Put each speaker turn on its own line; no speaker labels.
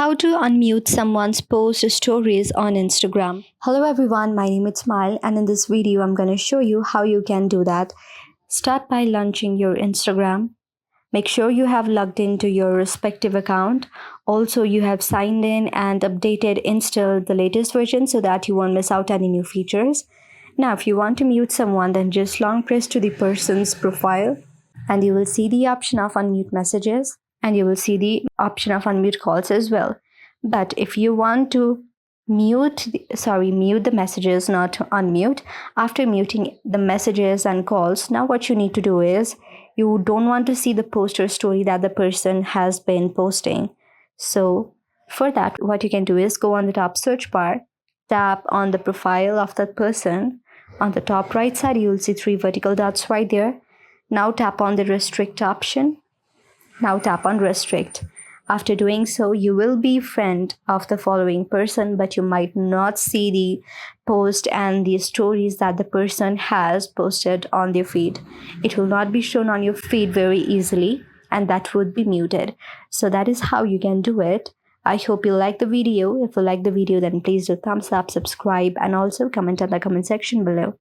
How to unmute someone's post stories on Instagram. Hello everyone, my name is Smile, and in this video I'm going to show you how you can do that. Start by launching your Instagram. Make sure you have logged into your respective account. Also, you have signed in and installed the latest version so that you won't miss out any new features. Now, if you want to mute someone, then just long press to the person's profile and you will see the option of unmute messages and you will see the option of unmute calls as well. But if you want to mute the messages, not unmute, after muting the messages and calls, now what you need to do is you don't want to see the post or story that the person has been posting. So for that, what you can do is go on the top search bar, tap on the profile of that person. On the top right side, you will see 3 vertical dots right there. Now tap on the restrict option. Now tap on restrict. After doing so, you will be friend of the following person, but you might not see the post and the stories that the person has posted on their feed. It will not be shown on your feed very easily, and that would be muted. So that is how you can do it. I hope you like the video. If you like the video, then please do thumbs up, subscribe, and also comment on the comment section below.